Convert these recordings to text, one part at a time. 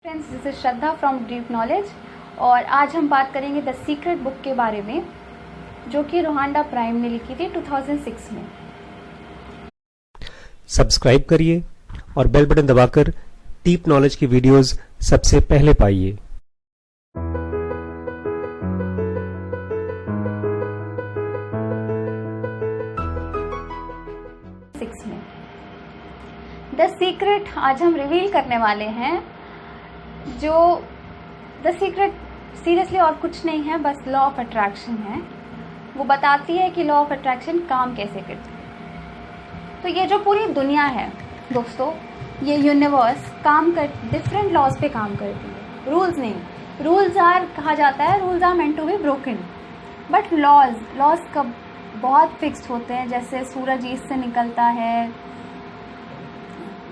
Friends, this is Shraddha from deep knowledge और आज हम बात करेंगे द सीक्रेट बुक के बारे में, जो कि रोहांडा प्राइम ने लिखी थी 2006 में। सब्सक्राइब करिए और बेल बटन दबाकर डीप नॉलेज की वीडियोस सबसे पहले पाइए। द सीक्रेट आज हम रिवील करने वाले हैं। जो द सीक्रेट सीरियसली और कुछ नहीं है, बस लॉ ऑफ अट्रैक्शन है। वो बताती है कि लॉ ऑफ अट्रैक्शन काम कैसे करती है। तो ये जो पूरी दुनिया है दोस्तों, ये यूनिवर्स काम कर डिफरेंट लॉज पे काम करती है, रूल्स नहीं। रूल्स आर कहा जाता है, rules are meant to be broken, but laws कब बहुत फिक्स्ड होते हैं। जैसे सूरज ईस्ट से निकलता है,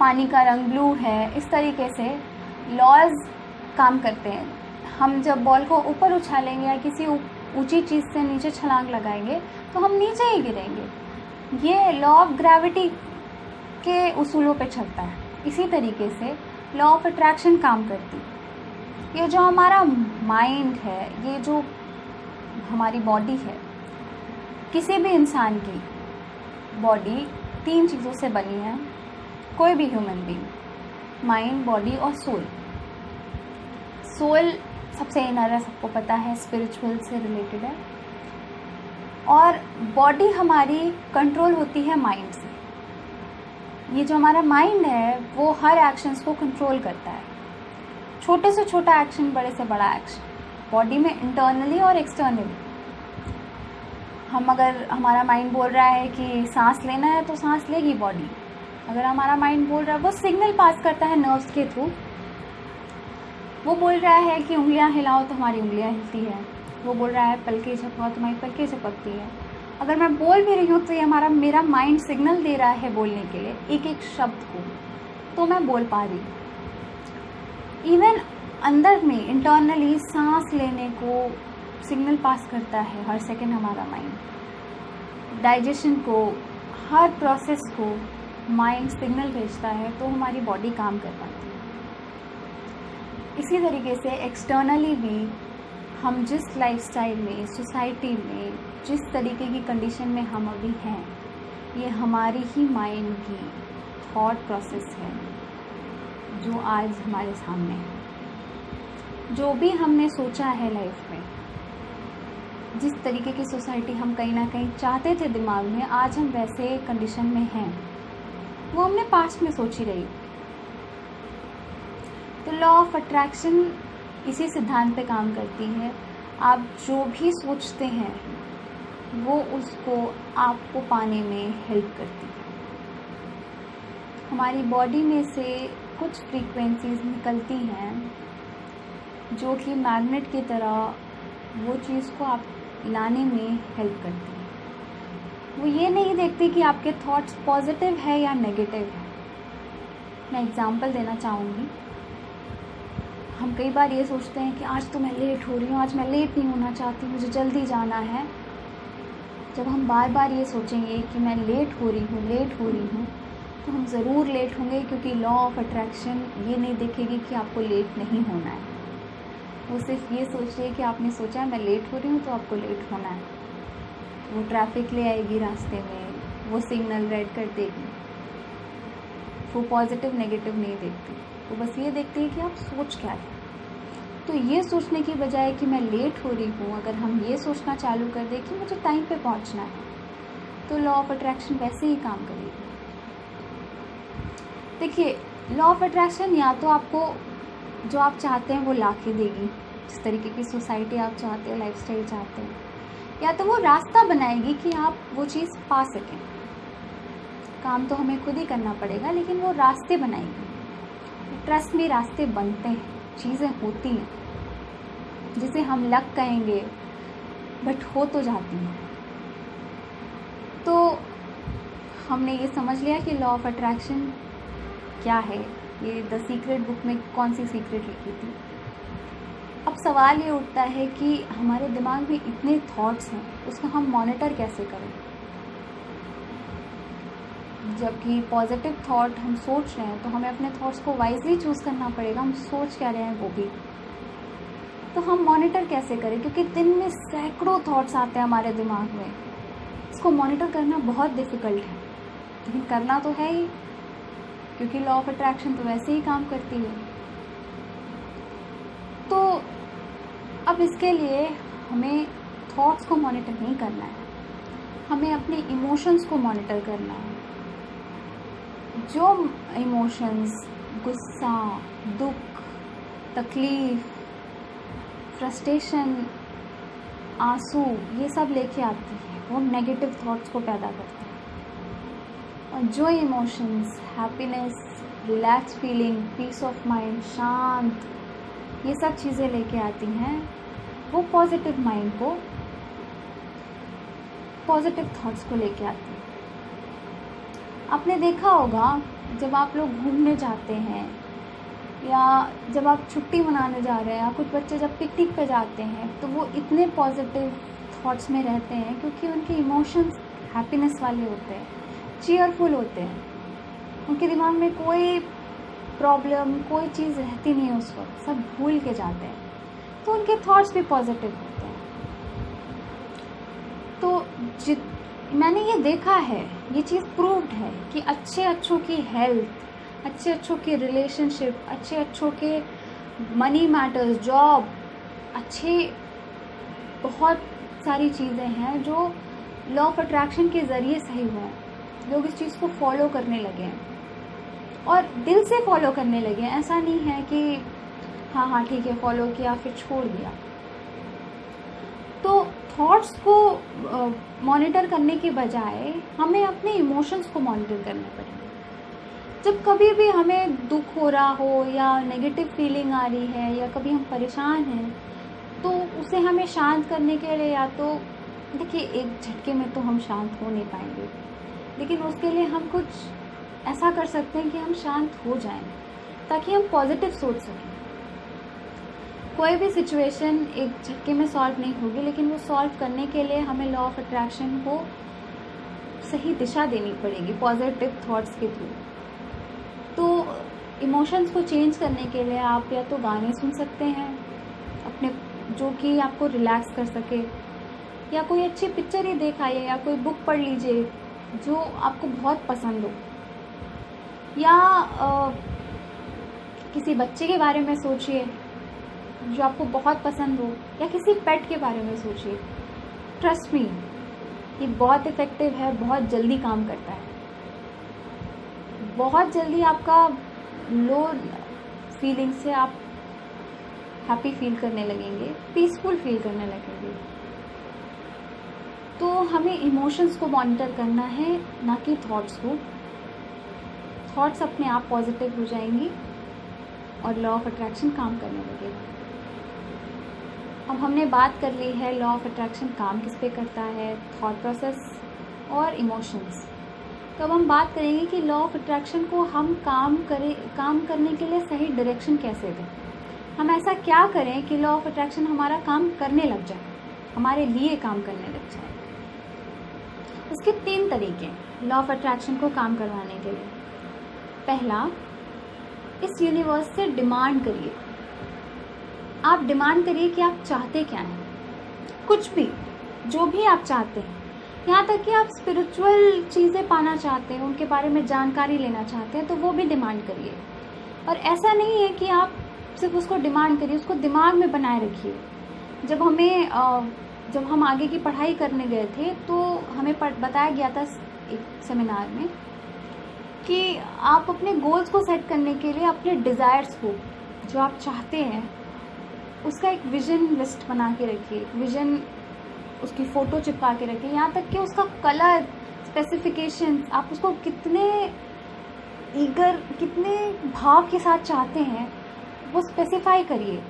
पानी का रंग ब्लू है, इस तरीके से लॉज काम करते हैं। हम जब बॉल को ऊपर उछालेंगे या किसी ऊंची चीज़ से नीचे छलांग लगाएंगे तो हम नीचे ही गिरेंगे। ये लॉ ऑफ ग्रेविटी के उसूलों पे चलता है। इसी तरीके से लॉ ऑफ अट्रैक्शन काम करती है। ये जो हमारा माइंड है, ये जो हमारी बॉडी है, किसी भी इंसान की बॉडी 3 चीज़ों से बनी है। कोई भी ह्यूमन बीइंग, माइंड, बॉडी और सोल। सोल सबसे इनर है, सबको पता है, स्पिरिचुअल से रिलेटेड है। और बॉडी हमारी कंट्रोल होती है माइंड से। ये जो हमारा माइंड है वो हर एक्शंस को कंट्रोल करता है, छोटे से छोटा एक्शन, बड़े से बड़ा एक्शन, बॉडी में इंटरनली और एक्सटर्नली। हम अगर हमारा माइंड बोल रहा है कि सांस लेना है तो सांस लेगी बॉडी। अगर हमारा माइंड बोल रहा है, वो सिग्नल पास करता है नर्व्स के थ्रू। वो बोल रहा है कि उंगलियां हिलाओ तो हमारी उंगलियां हिलती है। वो बोल रहा है पलकें झपकाओ तो हमारी पलकें झपकती है। अगर मैं बोल भी रही हूँ तो ये मेरा माइंड सिग्नल दे रहा है बोलने के लिए, एक एक शब्द को, तो मैं बोल पा रही हूँ। इवन अंदर में इंटरनली सांस लेने को सिग्नल पास करता है हर सेकेंड हमारा माइंड। डाइजेशन को, हर प्रोसेस को माइंड सिग्नल भेजता है, तो हमारी बॉडी काम कर पाती है। इसी तरीके से एक्सटर्नली भी हम जिस लाइफस्टाइल में, सोसाइटी में, जिस तरीके की कंडीशन में हम अभी हैं, ये हमारी ही माइंड की थॉट प्रोसेस है जो आज हमारे सामने है। जो भी हमने सोचा है लाइफ में, जिस तरीके की सोसाइटी हम कहीं ना कहीं चाहते थे दिमाग में, आज हम वैसे कंडीशन में हैं, वो हमने पास्ट में सोची रही। तो लॉ ऑफ अट्रैक्शन इसी सिद्धांत पे काम करती है। आप जो भी सोचते हैं वो उसको आपको पाने में हेल्प करती है। हमारी बॉडी में से कुछ फ्रीक्वेंसीज निकलती हैं जो कि मैग्नेट की तरह वो चीज़ को आप लाने में हेल्प करती है। वो ये नहीं देखती कि आपके थॉट्स पॉजिटिव है या नेगेटिव है। मैं एग्जांपल देना चाहूँगी। हम कई बार ये सोचते हैं कि आज तो मैं लेट हो रही हूँ, आज मैं लेट नहीं होना चाहती, मुझे जल्दी जाना है। जब हम बार बार ये सोचेंगे कि मैं लेट हो रही हूँ, तो हम ज़रूर लेट होंगे, क्योंकि लॉ ऑफ अट्रैक्शन ये नहीं देखेगी कि आपको लेट नहीं होना है। वो सिर्फ ये सोच रही है कि आपने सोचा है मैं लेट हो रही हूँ तो आपको लेट होना है। वो ट्रैफिक ले आएगी रास्ते में, वो सिग्नल रेड कर देगी। वो पॉजिटिव नेगेटिव नहीं देखती, वो बस ये देखती है कि आप सोच क्या है। तो ये सोचने की बजाय कि मैं लेट हो रही हूँ, अगर हम ये सोचना चालू कर दें कि मुझे टाइम पे पहुँचना है, तो लॉ ऑफ अट्रैक्शन वैसे ही काम करेगी। देखिए, लॉ ऑफ अट्रैक्शन या तो आपको जो आप चाहते हैं वो ला के देगी, जिस तरीके की सोसाइटी आप चाहते हैं, लाइफस्टाइल चाहते हैं, या तो वो रास्ता बनाएगी कि आप वो चीज़ पा सकें। काम तो हमें खुद ही करना पड़ेगा, लेकिन वो रास्ते बनाएगी। ट्रस्ट में रास्ते बनते हैं, चीज़ें होती हैं, जिसे हम लक कहेंगे, बट हो तो जाती हैं। तो हमने ये समझ लिया कि लॉ ऑफ अट्रैक्शन क्या है। ये द सीक्रेट बुक में कौन सी सीक्रेट लिखी थी। अब सवाल ये उठता है कि हमारे दिमाग में इतने थॉट्स हैं, उसको हम मॉनिटर कैसे करें। जबकि पॉजिटिव थॉट हम सोच रहे हैं तो हमें अपने थॉट्स को वाइजली चूज़ करना पड़ेगा, हम सोच क्या रहे हैं वो भी। तो हम मॉनिटर कैसे करें, क्योंकि दिन में सैकड़ों थॉट्स आते हैं हमारे दिमाग में। इसको मॉनिटर करना बहुत डिफ़िकल्ट है, लेकिन करना तो है ही, क्योंकि लॉ ऑफ अट्रैक्शन तो वैसे ही काम करती है। तो अब इसके लिए हमें थॉट्स को मॉनिटर नहीं करना है, हमें अपने इमोशंस को मॉनिटर करना है। जो इमोशंस गुस्सा, दुख, तकलीफ, फ्रस्ट्रेशन, आंसू, ये सब लेके आती है, वो नेगेटिव थॉट्स को पैदा करते हैं। और जो emotions happiness, relax feeling, peace of mind, शांत, ये सब चीज़ें लेके आती हैं, वो पॉजिटिव माइंड को, पॉजिटिव थॉट्स को लेके आती हैं। आपने देखा होगा जब आप लोग घूमने जाते हैं या जब आप छुट्टी मनाने जा रहे हैं, या कुछ बच्चे जब पिकनिक पे जाते हैं, तो वो इतने पॉजिटिव थॉट्स में रहते हैं क्योंकि उनके इमोशंस हैप्पीनेस वाले होते हैं, चीयरफुल होते हैं। उनके दिमाग में कोई प्रॉब्लम, कोई चीज़ रहती नहीं है उस वक्त, सब भूल के जाते हैं, तो उनके थॉट्स भी पॉजिटिव होते हैं। तो मैंने ये देखा है, ये चीज़ प्रूव्ड है कि अच्छों की हेल्थ, अच्छों की रिलेशनशिप, अच्छों के मनी मैटर्स, जॉब, बहुत सारी चीज़ें हैं जो लॉ ऑफ अट्रैक्शन के ज़रिए सही हुए हैं। लोग इस चीज़ को फॉलो करने लगे हैं और दिल से फॉलो करने लगे हैं। ऐसा नहीं है कि हाँ ठीक है फॉलो किया फिर छोड़ दिया। तो थॉट्स को मॉनिटर करने के बजाय हमें अपने इमोशंस को मॉनिटर करने पड़ेंगे। जब कभी भी हमें दुख हो रहा हो या नेगेटिव फीलिंग आ रही है या कभी हम परेशान हैं, तो उसे हमें शांत करने के लिए, या तो देखिए एक झटके में तो हम शांत हो नहीं पाएंगे, लेकिन उसके लिए हम कुछ ऐसा कर सकते हैं कि हम शांत हो जाएं ताकि हम पॉजिटिव सोच सकें। कोई भी सिचुएशन एक झटके में सॉल्व नहीं होगी, लेकिन वो सॉल्व करने के लिए हमें लॉ ऑफ अट्रैक्शन को सही दिशा देनी पड़ेगी पॉजिटिव थॉट्स के थ्रू। तो इमोशंस को चेंज करने के लिए आप या तो गाने सुन सकते हैं अपने, जो कि आपको रिलैक्स कर सके, या कोई अच्छी पिक्चर ही देख आइए, या कोई बुक पढ़ लीजिए जो आपको बहुत पसंद हो, या किसी बच्चे के बारे में सोचिए जो आपको बहुत पसंद हो, या किसी पेट के बारे में सोचिए। ट्रस्ट मी, ये बहुत इफ़ेक्टिव है, बहुत जल्दी काम करता है, बहुत जल्दी आपका लो फीलिंग से आप हैप्पी फील करने लगेंगे, पीसफुल फील करने लगेंगे। तो हमें इमोशंस को मॉनिटर करना है, ना कि थॉट्स को। थॉट्स अपने आप पॉजिटिव हो जाएंगी और लॉ ऑफ अट्रैक्शन काम करने लगेगा। अब हमने बात कर ली है लॉ ऑफ अट्रैक्शन काम किस पे करता है, थॉट प्रोसेस और इमोशंस। तो अब हम बात करेंगे कि लॉ ऑफ अट्रैक्शन को हम काम करने के लिए सही डायरेक्शन कैसे दें। हम ऐसा क्या करें कि लॉ ऑफ अट्रैक्शन हमारा काम करने लग जाए, हमारे लिए काम करने लग जाए। उसके 3 तरीके लॉ ऑफ अट्रैक्शन को काम करवाने के लिए। पहला, इस यूनिवर्स से डिमांड करिए। आप डिमांड करिए कि आप चाहते क्या हैं, कुछ भी, जो भी आप चाहते हैं। यहाँ तक कि आप स्पिरिचुअल चीज़ें पाना चाहते हैं, उनके बारे में जानकारी लेना चाहते हैं, तो वो भी डिमांड करिए। और ऐसा नहीं है कि आप सिर्फ उसको डिमांड करिए, उसको दिमाग में बनाए रखिए। जब हम आगे की पढ़ाई करने गए थे तो हमें बताया गया था एक सेमिनार में कि आप अपने गोल्स को सेट करने के लिए अपने डिज़ायर्स को, जो आप चाहते हैं, उसका एक विजन लिस्ट बना के रखिए, विजन, उसकी फ़ोटो चिपका के रखिए। यहाँ तक कि उसका कलर, स्पेसिफिकेशन, आप उसको कितने कितने भाव के साथ चाहते हैं वो स्पेसिफाई करिए।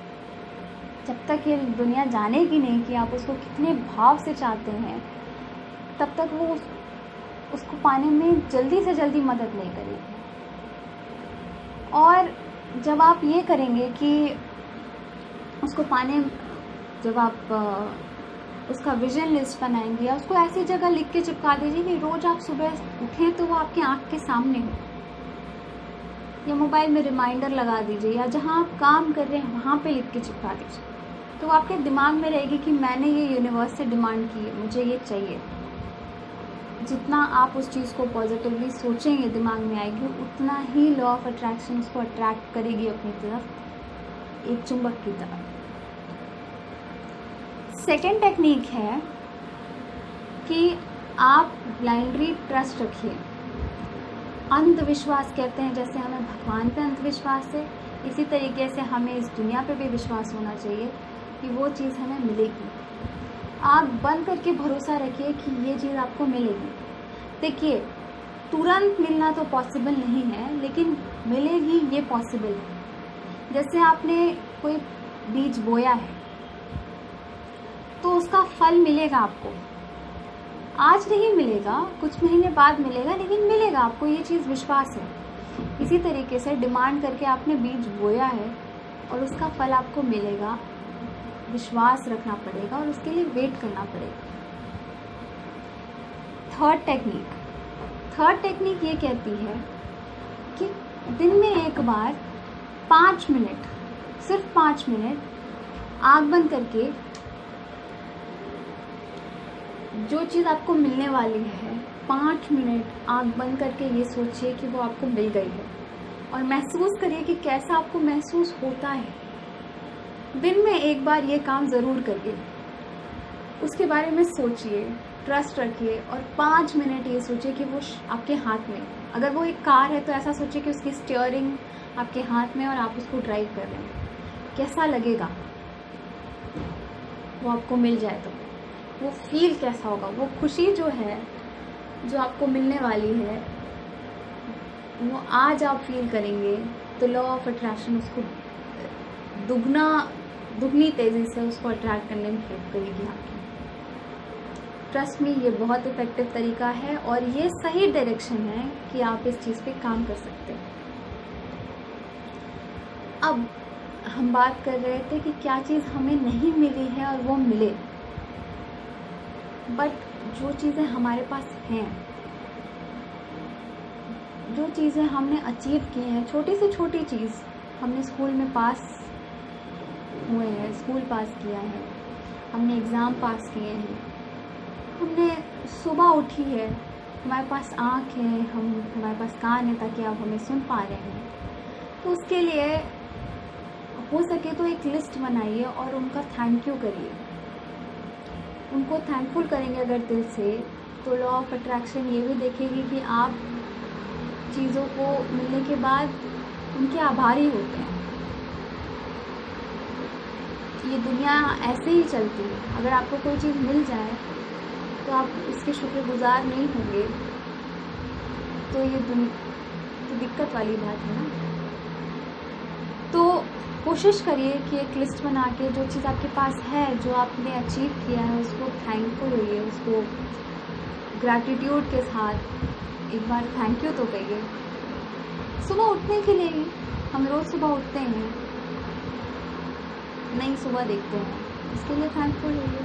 जब तक ये दुनिया जानेगी नहीं कि आप उसको कितने भाव से चाहते हैं, तब तक वो उसको पाने में जल्दी से जल्दी मदद नहीं करेगी। और जब आप ये करेंगे कि उसको पाने, जब आप उसका विजन लिस्ट बनाएंगे या उसको ऐसी जगह लिख के चिपका दीजिए कि रोज आप सुबह उठें तो वो आपके आँख के सामने हो, या मोबाइल में रिमाइंडर लगा दीजिए, या जहाँ आप काम कर रहे हैं वहाँ पे लिख के चिपका दीजिए, तो आपके दिमाग में रहेगी कि मैंने ये यूनिवर्स से डिमांड की है, मुझे ये चाहिए। जितना आप उस चीज़ को पॉजिटिवली सोचेंगे, दिमाग में आएगी, उतना ही लॉ ऑफ अट्रैक्शन उसको अट्रैक्ट करेगी अपनी तरफ, एक चुंबक की तरह। सेकेंड टेक्निक है कि आप ब्लाइंडली ट्रस्ट रखिए। अंधविश्वास कहते हैं, जैसे हमें भगवान पे अंधविश्वास है, इसी तरीके से हमें इस दुनिया पे भी विश्वास होना चाहिए कि वो चीज़ हमें मिलेगी। आप बंद करके भरोसा रखिए कि ये चीज़ आपको मिलेगी। देखिए, तुरंत मिलना तो पॉसिबल नहीं है, लेकिन मिलेगी ये पॉसिबल है। जैसे आपने कोई बीज बोया है तो उसका फल मिलेगा आपको, आज नहीं मिलेगा, कुछ महीने बाद मिलेगा, लेकिन मिलेगा आपको, ये चीज़ विश्वास है। इसी तरीके से डिमांड करके आपने बीज बोया है और उसका फल आपको मिलेगा, विश्वास रखना पड़ेगा और उसके लिए वेट करना पड़ेगा। थर्ड टेक्निक ये कहती है कि दिन में एक बार 5 मिनट, सिर्फ 5 मिनट आँख बंद करके जो चीज़ आपको मिलने वाली है, 5 मिनट आँख बंद करके ये सोचिए कि वो आपको मिल गई है, और महसूस करिए कि कैसा आपको महसूस होता है। दिन में एक बार ये काम ज़रूर करिए, उसके बारे में सोचिए, ट्रस्ट रखिए, और 5 मिनट ये सोचिए कि वो आपके हाथ में, अगर वो एक कार है तो ऐसा सोचिए कि उसकी स्टीयरिंग आपके हाथ में और आप उसको ड्राइव कर रहे हैं, कैसा लगेगा वो आपको मिल जाए तो, वो फील कैसा होगा, वो खुशी जो है, जो आपको मिलने वाली है, वो आज आप फील करेंगे तो लॉ ऑफ अट्रैक्शन उसको दुगनी तेज़ी से उसको अट्रैक्ट करने में हेल्प करेगी आपकी। ट्रस्ट मी, ये बहुत इफेक्टिव तरीका है और ये सही डायरेक्शन है कि आप इस चीज़ पे काम कर सकते हैं। अब हम बात कर रहे थे कि क्या चीज़ हमें नहीं मिली है और वो मिले, बट जो चीज़ें हमारे पास हैं, जो चीज़ें हमने अचीव की हैं, छोटी से छोटी चीज़, हमने स्कूल में पास हुए हैं, स्कूल पास किया है, हमने एग्ज़ाम पास किए हैं, हमने सुबह उठी है, हमारे पास आँख है, हमारे पास कान है ताकि आप हमें सुन पा रहे हैं, तो उसके लिए हो सके तो एक लिस्ट बनाइए और उनका थैंक यू करिए। उनको थैंकफुल करेंगे अगर दिल से, तो लॉ ऑफ अट्रैक्शन ये भी देखेगी कि आप चीज़ों को मिलने के बाद उनके आभारी होते हैं। ये दुनिया ऐसे ही चलती है, अगर आपको कोई चीज़ मिल जाए तो आप इसके शुक्रगुजार नहीं होंगे तो ये तो दिक्कत वाली बात है ना। तो कोशिश करिए कि एक लिस्ट बना के जो चीज़ आपके पास है, जो आपने अचीव किया है, उसको थैंकफुल होइए, उसको ग्रैटिट्यूड के साथ एक बार थैंक यू तो कहिए। सुबह उठने के लिए हम रोज़ सुबह उठते हैं, नई सुबह देखते हैं, इसके लिए थैंकफुल होइए।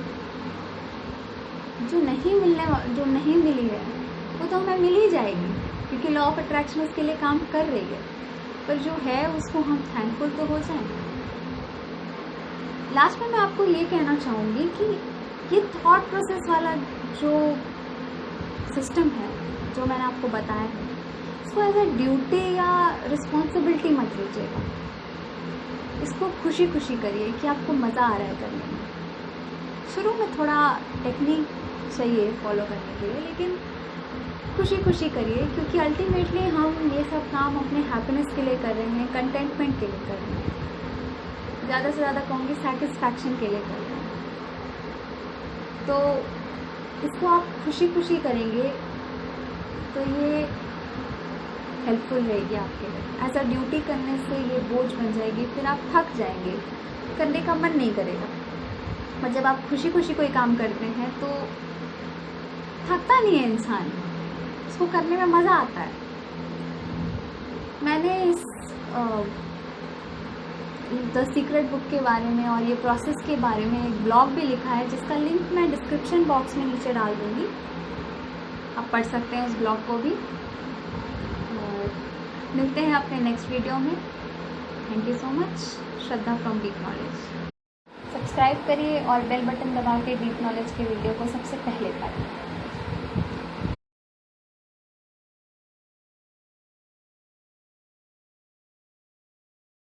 जो नहीं मिली है वो तो हमें मिल ही जाएगी, क्योंकि लॉ ऑफ अट्रैक्शन उसके लिए काम कर रही है, पर जो है उसको हम थैंकफुल तो हो जाएं। लास्ट में मैं आपको ये कहना चाहूँगी कि ये थॉट प्रोसेस वाला जो सिस्टम है, जो मैंने आपको बताया है, इसको एज ए ड्यूटी या रिस्पॉन्सिबिलिटी मत लीजिएगा। इसको खुशी खुशी करिए कि आपको मज़ा आ रहा है करने में। शुरू में थोड़ा टेक्निक चाहिए फॉलो करने के लिए, लेकिन खुशी खुशी करिए, क्योंकि अल्टीमेटली हम ये सब काम अपने हैप्पीनेस के लिए कर रहे हैं, कंटेंटमेंट के लिए कर रहे हैं, ज़्यादा से ज़्यादा कहूँगी सेटिस्फैक्शन के लिए कर रहे हैं। तो इसको आप खुशी खुशी करेंगे तो ये हेल्पफुल रहेगी आपके लिए। एज अ ड्यूटी करने से ये बोझ बन जाएगी, फिर आप थक जाएंगे, करने का मन नहीं करेगा। और जब आप खुशी खुशी कोई काम करते हैं तो थकता नहीं है इंसान, उसको करने में मज़ा आता है। मैंने इस द सीक्रेट बुक के बारे में और ये प्रोसेस के बारे में एक ब्लॉग भी लिखा है, जिसका लिंक मैं डिस्क्रिप्शन बॉक्स में नीचे डाल दूँगी। आप पढ़ सकते हैं उस ब्लॉग को भी। और मिलते हैं अपने नेक्स्ट वीडियो में। Thank you so much. Shraddha from deep knowledge. Subscribe करिए और बेल बटन दबा के डीप नॉलेज के वीडियो को सबसे पहले पाइए।